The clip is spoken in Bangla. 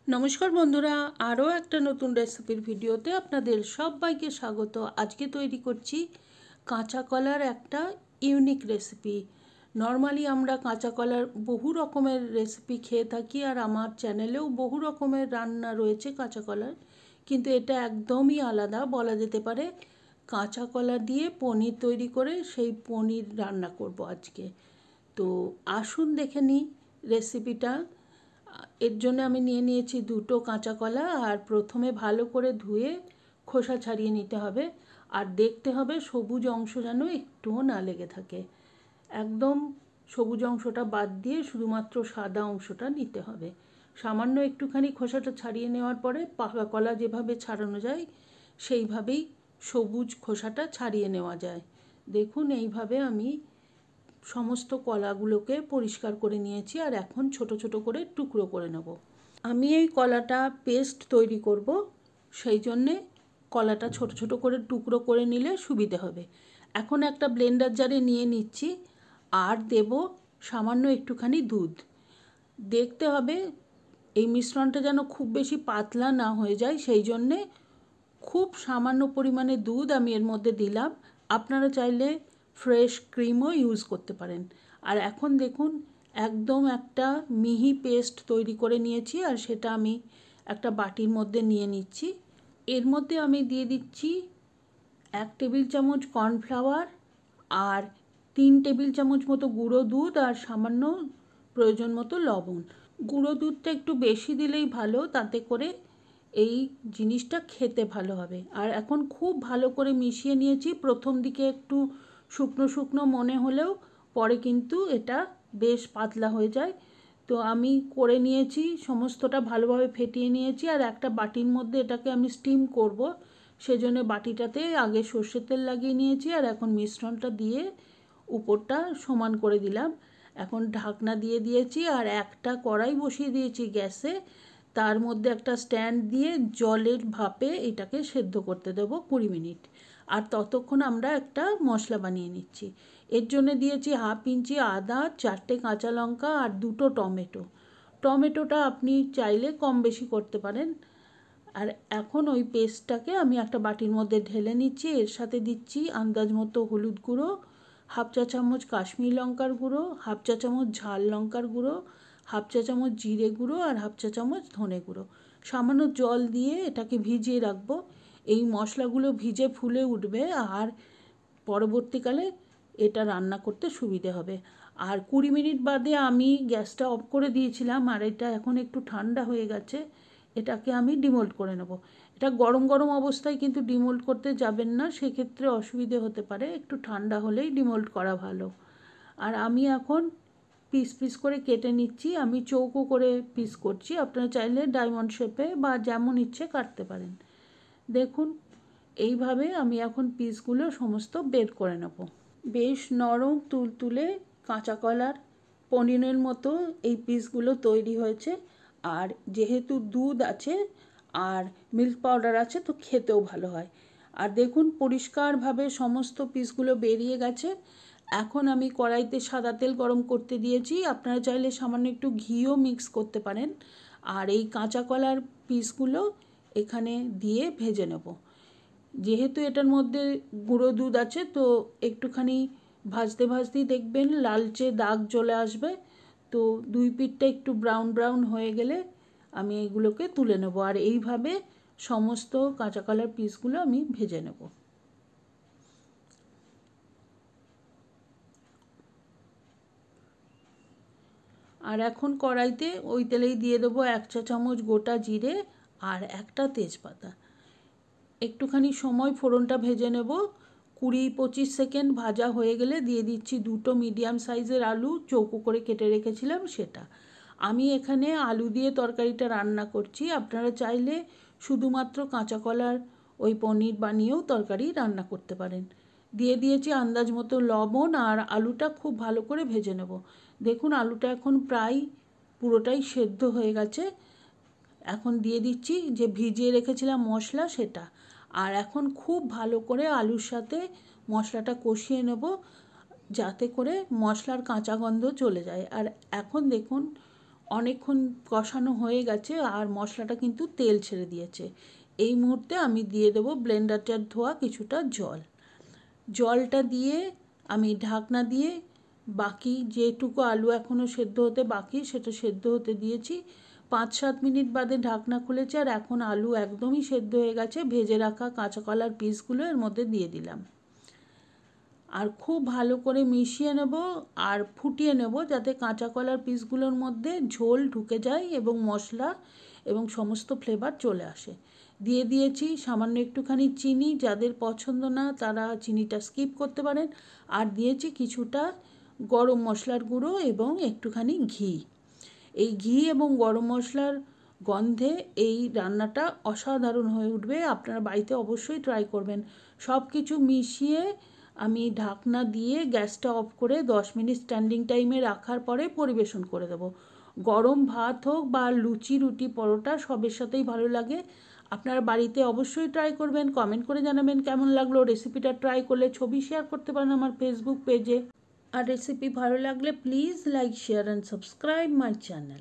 নমস্কার বন্ধুরা, আরও একটা নতুন রেসিপির ভিডিওতে আপনাদের সবাইকে স্বাগত। আজকে তৈরি করছি কাঁচা কলার একটা ইউনিক রেসিপি। নর্মালি আমরা কাঁচা কলার বহু রকমের রেসিপি খেয়ে থাকি, আর আমার চ্যানেলেও বহু রকমের রান্না রয়েছে কাঁচা কলার, কিন্তু এটা একদমই আলাদা বলা যেতে পারে। কাঁচা কলা দিয়ে পনির তৈরি করে সেই পনির রান্না করব আজকে। তো আসুন দেখে নিই রেসিপিটা। এর জন্য আমি নিয়ে নিয়েছি দুটো কাঁচা কলা, আর প্রথমে ভালো করে ধুয়ে খোসা ছাড়িয়ে নিতে হবে। আর দেখতে হবে সবুজ অংশ যেন একটুও না লেগে থাকে। একদম সবুজ অংশটা বাদ দিয়ে শুধুমাত্র সাদা অংশটা নিতে হবে। সামান্য একটুখানি খোসাটা ছাড়িয়ে নেওয়ার পরে পাকা কলা যেভাবে ছাড়ানো যায় সেইভাবেই সবুজ খোসাটা ছাড়িয়ে নেওয়া যায়। দেখুন, এইভাবে আমি সমস্ত কলাগুলোকে পরিষ্কার করে নিয়েছি, আর এখন ছোট ছোট করে টুকরো করে নেব। আমি এই কলাটা পেস্ট তৈরি করব, সেই জন্যে কলাটা ছোট ছোট করে টুকরো করে নিলে সুবিধে হবে। এখন একটা ব্লেন্ডার জারে নিয়ে নিচ্ছি, আর দেব সামান্য একটুখানি দুধ। দেখতে হবে এই মিশ্রণটা যেন খুব বেশি পাতলা না হয়ে যায়, সেই জন্যে খুব সামান্য পরিমাণে দুধ আমি এর মধ্যে দিলাম। আপনারা চাইলে ফ্রেশ ক্রিমও ইউজ করতে পারেন। আর এখন দেখুন, একদম একটা মিহি পেস্ট তৈরি করে নিয়েছি, আর সেটা আমি একটা বাটির মধ্যে নিয়ে নিচ্ছি। এর মধ্যে আমি দিয়ে দিচ্ছি 1 টেবিল চামচ কর্নফ্লাওয়ার, আর 3 টেবিল চামচ মতো গুঁড়ো দুধ, আর সামান্য প্রয়োজন মতো লবণ। গুঁড়ো দুধটা একটু বেশি দিলেই ভালো, তাতে করে এই জিনিসটা খেতে ভালো হবে। আর এখন খুব ভালো করে মিশিয়ে নিয়েছি। প্রথম দিকে একটু শুকনো শুকনো মনে হলেও পরে কিন্তু এটা বেশ পাতলা হয়ে যায়। তো আমি করে নিয়েছি, সমস্তটা ভালোভাবে ফেটিয়ে নিয়েছি, আর একটা বাটির মধ্যে এটাকে আমি স্টিম করব। সেজন্য বাটিটাতে আগে সর্ষের তেল লাগিয়ে নিয়েছি, আর এখন মিশ্রণটা দিয়ে উপরটা সমান করে দিলাম। এখন ঢাকনা দিয়ে দিয়েছি, আর একটা কড়াই বসিয়ে দিয়েছি গ্যাসে। তার মধ্যে একটা স্ট্যান্ড দিয়ে জলের ভাপে এটাকে সেদ্ধ করতে দেবো 20 মিনিট। আর ততক্ষণ আমরা একটা মশলা বানিয়ে নিচ্ছি। এর জন্য দিয়েছি 1/2 ইঞ্চি আদা, 4টে কাঁচা লঙ্কা, আর 2টো টমেটো। টমেটোটা আপনি চাইলে কম বেশি করতে পারেন। আর এখন ওই পেস্টটাকে আমি একটা বাটির মধ্যে ঢেলে নিচ্ছি। এর সাথে দিচ্ছি আন্দাজ মতো হলুদ গুঁড়ো, 1/2 চা চামচ কাশ্মীরি লঙ্কার গুঁড়ো, 1/2 চা চামচ ঝাল লঙ্কার গুঁড়ো, 1/2 চা চামচ জিরে গুঁড়ো, আর 1/2 চা চামচ ধনে গুঁড়ো। সামান্য জল দিয়ে এটাকে ভিজিয়ে রাখবো। এই মশলাগুলো ভিজে ফুলে উঠবে, আর পরবর্তীকালে এটা রান্না করতে সুবিধে হবে। আর 20 মিনিট বাদে আমি গ্যাসটা অফ করে দিয়েছিলাম, আর এটা এখন একটু ঠান্ডা হয়ে গেছে। এটাকে আমি ডিমোল্ড করে নেব। এটা গরম গরম অবস্থায় কিন্তু ডিমোল্ড করতে যাবেন না, সেক্ষেত্রে অসুবিধে হতে পারে। একটু ঠান্ডা হলেই ডিমোল্ড করা ভালো। আর আমি এখন পিস পিস করে কেটে নিচ্ছি। আমি চৌকো করে পিস করছি, আপনারা চাইলে ডায়মন্ড শেপে বা যেমন ইচ্ছে কাটতে পারেন। দেখুন, এইভাবে আমি এখন পিসগুলো সমস্ত বের করে নেব। বেশ নরম তুলতুলে কাঁচা কলার পনিরের মতো এই পিসগুলো তৈরি হয়েছে। আর যেহেতু দুধ আছে আর মিল্ক পাউডার আছে, তো খেতেও ভালো হয়। আর দেখুন, পরিষ্কারভাবে সমস্ত পিসগুলো বেরিয়ে গেছে। এখন আমি কড়াইতে সাদা তেল গরম করতে দিয়েছি। আপনারা চাইলে সামান্য একটু ঘিও মিক্স করতে পারেন। আর এই কাঁচা কলার পিসগুলো এখানে দিয়ে ভেজে নেব। যেহেতু এটার মধ্যে গুঁড়ো দুধ আছে, তো একটুখানি ভাজতে ভাজতেই দেখবেন লালচে দাগ চলে আসবে। তো দুই পিঠটা একটু ব্রাউন ব্রাউন হয়ে গেলে আমি এইগুলোকে তুলে নেব। আর এইভাবে সমস্ত কাঁচা কলার পিসগুলো আমি ভেজে নেব। আর এখন কড়াইতে ওই তেলেই দিয়ে দেবো 1 চা চামচ গোটা জিরে, আর একটা তেজপাতা। একটুখানি সময় ফোড়নটা ভেজে নেব। 20-25 সেকেন্ড ভাজা হয়ে গেলে দিয়ে দিচ্ছি 2টো মিডিয়াম সাইজের আলু, চৌকো করে কেটে রেখেছিলাম সেটা। আমি এখানে আলু দিয়ে তরকারিটা রান্না করছি। আপনারা চাইলে শুধুমাত্র কাঁচা কলার ওই পনির বানিয়েও তরকারি রান্না করতে পারেন। দিয়ে দিয়েছি আন্দাজ মতো লবণ, আর আলুটা খুব ভালো করে ভেজে নেব। দেখুন, আলুটা এখন প্রায় পুরোটাই সেদ্ধ হয়ে গেছে। এখন দিয়ে দিচ্ছি যে ভিজিয়ে রেখেছিলাম মশলা, সেটা। আর এখন খুব ভালো করে আলুর সাথে মশলাটা কষিয়ে নেব, যাতে করে মশলার কাঁচা গন্ধ চলে যায়। আর এখন দেখুন, অনেকক্ষণ কষানো হয়ে গেছে আর মশলাটা কিন্তু তেল ছেড়ে দিয়েছে। এই মুহূর্তে আমি দিয়ে দেবো ব্লেন্ডারটার ধোয়া কিছুটা জল। জলটা দিয়ে আমি ঢাকনা দিয়ে বাকি যেটুকু আলু এখনও সেদ্ধ হতে বাকি সেটা সেদ্ধ হতে দিয়েছি। 5-7 মিনিট বাদে ঢাকনা খুলেছে আর এখন আলু একদমই সেদ্ধ হয়ে গেছে। ভেজে রাখা কাঁচা কলার পিসগুলো এর মধ্যে দিয়ে দিলাম আর খুব ভালো করে মিশিয়ে নেব আর ফুটিয়ে নেব যাতে কাঁচা কলার পিসগুলোর মধ্যে ঝোল ঢুকে যায় এবং মশলা এবং সমস্ত ফ্লেভার চলে আসে। দিয়ে দিয়েছি সামান্য একটুখানি চিনি, যাদের পছন্দ না তারা চিনিটা স্কিপ করতে পারেন। আর দিয়েছি কিছুটা গরম মশলার গুঁড়ো এবং একটুখানি ঘি। এই ঘি এবং গরম মশলার গন্ধে এই রান্নাটা অসাধারণ হয়ে উঠবে। আপনারা বাড়িতে অবশ্যই ট্রাই করবেন। সব কিছু মিশিয়ে আমি ঢাকনা দিয়ে গ্যাসটা অফ করে 10 মিনিট স্ট্যান্ডিং টাইমে রাখার পরে পরিবেশন করে দেবো। গরম ভাত হোক বা লুচি, রুটি, পরোটা সবের সাথেই ভালো লাগে। আপনারা বাড়িতে অবশ্যই ট্রাই করবেন। কমেন্ট করে জানাবেন কেমন লাগলো। রেসিপিটা ট্রাই করলে ছবি শেয়ার করতে পারেন আমার ফেসবুক পেজে। আর রেসিপি ভালো লাগলে please like, share and subscribe my channel.